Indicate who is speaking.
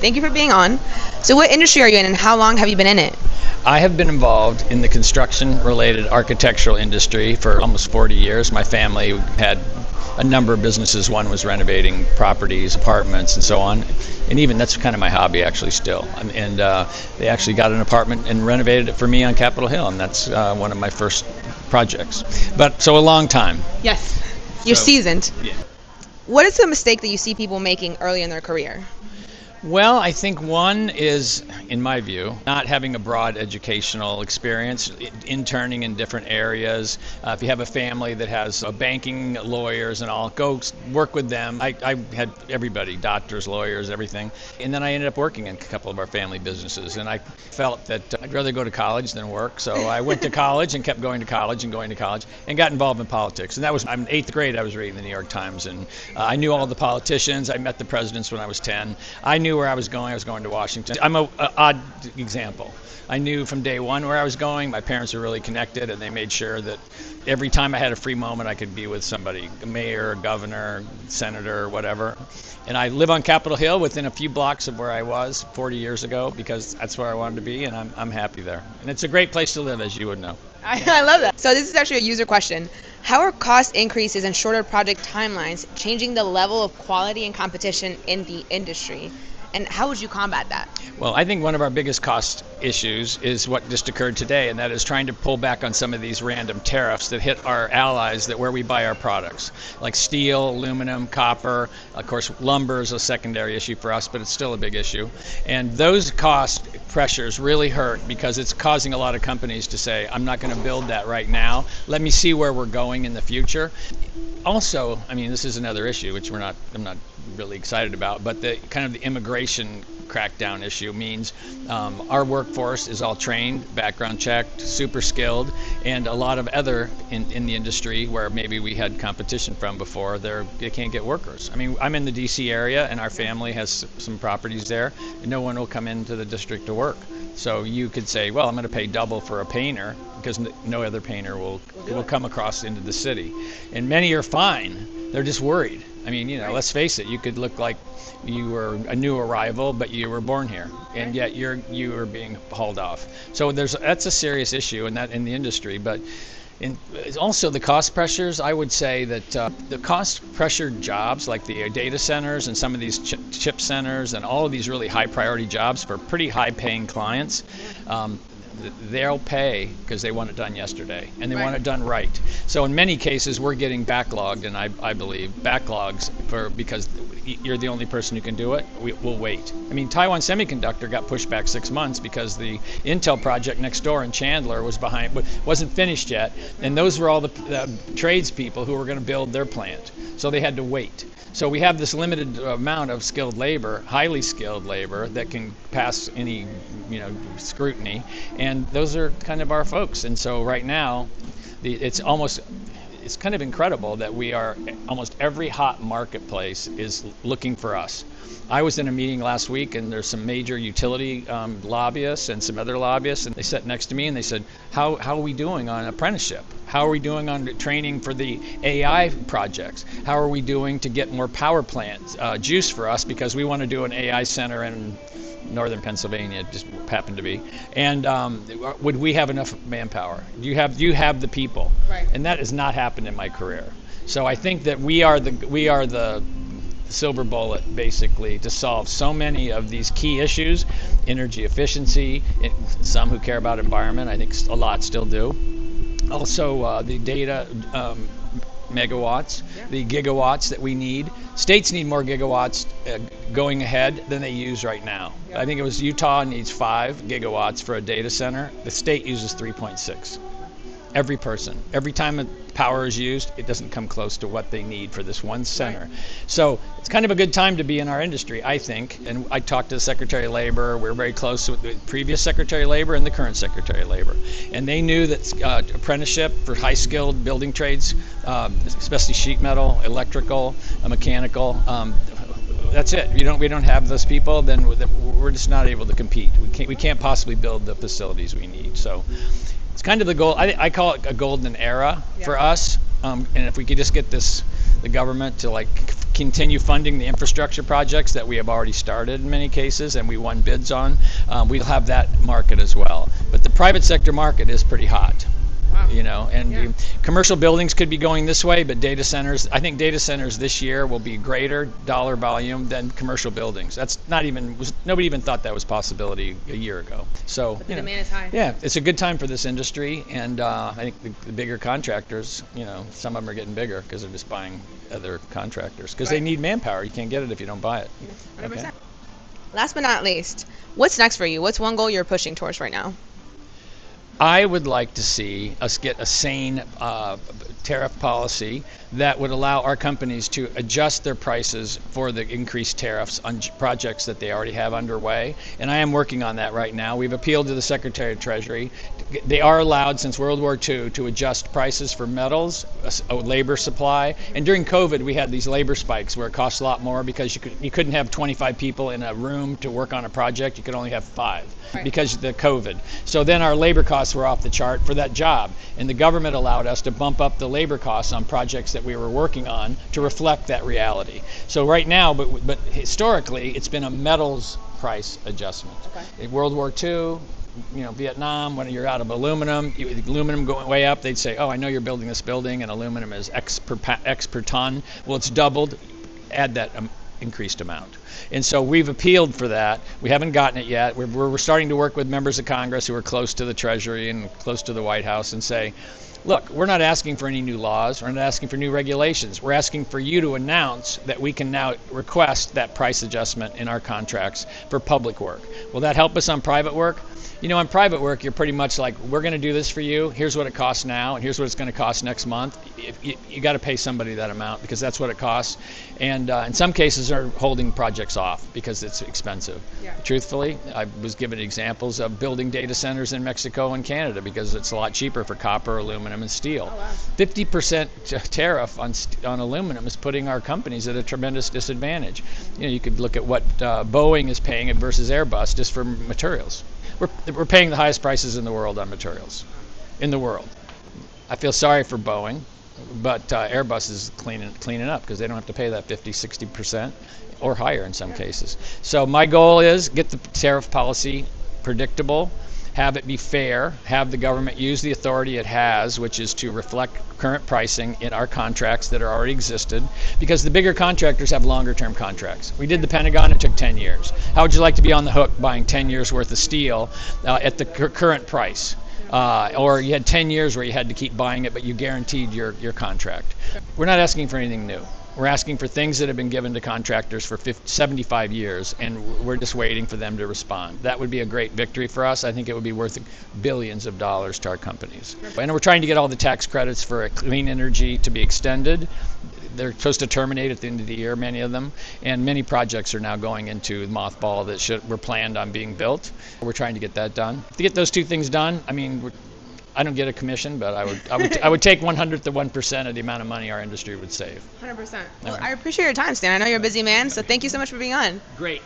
Speaker 1: Thank you for being on. So what industry are you in and how long have you been in it?
Speaker 2: I have been involved in the construction-related architectural industry for almost 40 years. My family had a number of businesses. One was renovating properties, apartments, and so on. And even that's kind of my hobby actually still. And they actually got an apartment and renovated it for me on Capitol Hill, and that's one of my first projects. But so a long time.
Speaker 1: Yes. You're seasoned.
Speaker 2: Yeah.
Speaker 1: What is a mistake that you see people making early in their career?
Speaker 2: Well, I think one is, in my view, not having a broad educational experience, interning in different areas. If you have a family that has banking, lawyers and all, go work with them. I had everybody, doctors, lawyers, everything. And then I ended up working in a couple of our family businesses. And I felt that I'd rather go to college than work. So I went to college and kept going to college and got involved in politics. And that was, I'm in 8th grade, I was reading the New York Times. And I knew all the politicians. I met the presidents when I was 10. I knew where I was going to Washington. I'm an odd example. I knew from day one where I was going. My parents were really connected, and they made sure that every time I had a free moment, I could be with somebody, a mayor, governor, senator, whatever. And I live on Capitol Hill within a few blocks of where I was 40 years ago because that's where I wanted to be, and I'm happy there. And it's a great place to live, as you would know.
Speaker 1: I love that. So this is actually a user question. How are cost increases and shorter project timelines changing the level of quality and competition in the industry? And how would you combat that?
Speaker 2: Well, I think one of our biggest cost issues is what just occurred today, and that is trying to pull back on some of these random tariffs that hit our allies where we buy our products, like steel, aluminum, copper. Of course, lumber is a secondary issue for us, but it's still a big issue. And those cost pressures really hurt because it's causing a lot of companies to say, I'm not going to build that right now. Let me see where we're going in the future. Also, I mean, this is another issue, which I'm not really excited about, but the kind of the immigration crackdown issue means our workforce is all trained, background checked, super skilled, and a lot of other in the industry where maybe we had competition from before, they can't get workers. I mean, I'm in the DC area and our family has some properties there, and no one will come into the district to work. So you could say, well, I'm going to pay double for a painter because no other painter will come across into the city. And many are fine. They're just worried. I mean, let's face it, you could look like you were a new arrival, but you were born here, and yet you are being hauled off. So that's a serious issue in the industry. But also the cost pressures, I would say that the cost pressured jobs like the data centers and some of these chip centers and all of these really high priority jobs for pretty high paying clients, they'll pay because they want it done yesterday and they want it done right. So in many cases we're getting backlogged, and I believe backlogs because you're the only person who can do it. We'll wait. I mean, Taiwan Semiconductor got pushed back 6 months because the Intel project next door in Chandler wasn't finished yet, and those were all the tradespeople who were going to build their plant. So they had to wait. So we have this limited amount of skilled labor, highly skilled labor that can pass any, scrutiny, and those are kind of our folks. And so right now, it's kind of incredible that almost every hot marketplace is looking for us. I was in a meeting last week, and there's some major utility lobbyists and some other lobbyists, and they sat next to me and they said, how are we doing on apprenticeship? How are we doing on training for the AI projects? How are we doing to get more power plants juice for us, because we want to do an AI center in northern Pennsylvania, it just happened to be. And would we have enough manpower? Do you have the people?
Speaker 1: Right.
Speaker 2: And that has not happened in my career. So I think that we are the silver bullet basically to solve so many of these key issues: energy efficiency, some who care about environment, I think a lot still do. Also the data megawatts, the gigawatts that we need. States need more gigawatts going ahead than they use right now. Yep. I think it was Utah needs 5 gigawatts for a data center. The state uses 3.6. Every person. Every time power is used, it doesn't come close to what they need for this one center. Right. So it's kind of a good time to be in our industry, I think. And I talked to the Secretary of Labor. We're very close with the previous Secretary of Labor and the current Secretary of Labor. And they knew that apprenticeship for high-skilled building trades, especially sheet metal, electrical, mechanical, that's it. We don't have those people, then we're just not able to compete. We can't possibly build the facilities we need. So it's kind of the goal. I call it a golden era for us. And if we could just get the government to like continue funding the infrastructure projects that we have already started in many cases and we won bids on, we'll have that market as well. But the private sector market is pretty hot.
Speaker 1: Wow.
Speaker 2: And commercial buildings could be going this way, but data centers, I think data centers this year will be greater dollar volume than commercial buildings. That's nobody even thought that was a possibility a year ago. So
Speaker 1: But the demand is high.
Speaker 2: yeah, it's a good time for this industry, and I think the bigger contractors, some of them are getting bigger because they're just buying other contractors because they need manpower. You can't get it if you don't buy it.
Speaker 1: 100%.
Speaker 2: Okay.
Speaker 1: Last but not least, what's next for you? What's one goal you're pushing towards right now?
Speaker 2: I would like to see us get a sane tariff policy that would allow our companies to adjust their prices for the increased tariffs on projects that they already have underway. And I am working on that right now. We've appealed to the Secretary of Treasury. They are allowed since World War II to adjust prices for metals, labor supply. And during COVID, we had these labor spikes where it cost a lot more because you couldn't have 25 people in a room to work on a project. You could only have 5 because of the COVID. So then our labor costs were off the chart for that job. And the government allowed us to bump up the labor costs on projects that we were working on to reflect that reality. So right now, but historically, it's been a metals price adjustment.
Speaker 1: Okay.
Speaker 2: In World War II, Vietnam, when you're out of aluminum, aluminum going way up, they'd say, oh, I know you're building this building and aluminum is X per ton. Well, it's doubled, add that increased amount. And so we've appealed for that. We haven't gotten it yet. We're starting to work with members of Congress who are close to the Treasury and close to the White House and say, look, we're not asking for any new laws. We're not asking for new regulations. We're asking for you to announce that we can now request that price adjustment in our contracts for public work. Will that help us on private work? On private work, you're pretty much like, we're going to do this for you. Here's what it costs now, and here's what it's going to cost next month. You got to pay somebody that amount because that's what it costs. And in some cases, are holding projects off because it's expensive. Yeah. Truthfully, I was given examples of building data centers in Mexico and Canada because it's a lot cheaper for copper, aluminum, and steel.
Speaker 1: Oh, wow.
Speaker 2: 50% tariff on aluminum is putting our companies at a tremendous disadvantage. You could look at what Boeing is paying versus Airbus just for materials. We're paying the highest prices in the world on materials, in the world. I feel sorry for Boeing, but Airbus is cleaning up because they don't have to pay that 50, 60% or higher in some cases. So my goal is get the tariff policy predictable, have it be fair, have the government use the authority it has, which is to reflect current pricing in our contracts that are already existed, because the bigger contractors have longer term contracts. We did the Pentagon, it took 10 years. How would you like to be on the hook buying 10 years worth of steel at the current price? Or you had 10 years where you had to keep buying it, but you guaranteed your contract. We're not asking for anything new. We're asking for things that have been given to contractors for 75 years, and we're just waiting for them to respond. That would be a great victory for us. I think it would be worth billions of dollars to our companies. And we're trying to get all the tax credits for clean energy to be extended. They're supposed to terminate at the end of the year, many of them, and many projects are now going into mothball that were planned on being built. We're trying to get that done. To get those two things done, I don't get a commission, but I would take 1/100th of 1% of the amount of money our industry would save.
Speaker 1: 100%. Well, I appreciate your time, Stan. I know you're a busy man, so thank you so much for being on.
Speaker 2: Great.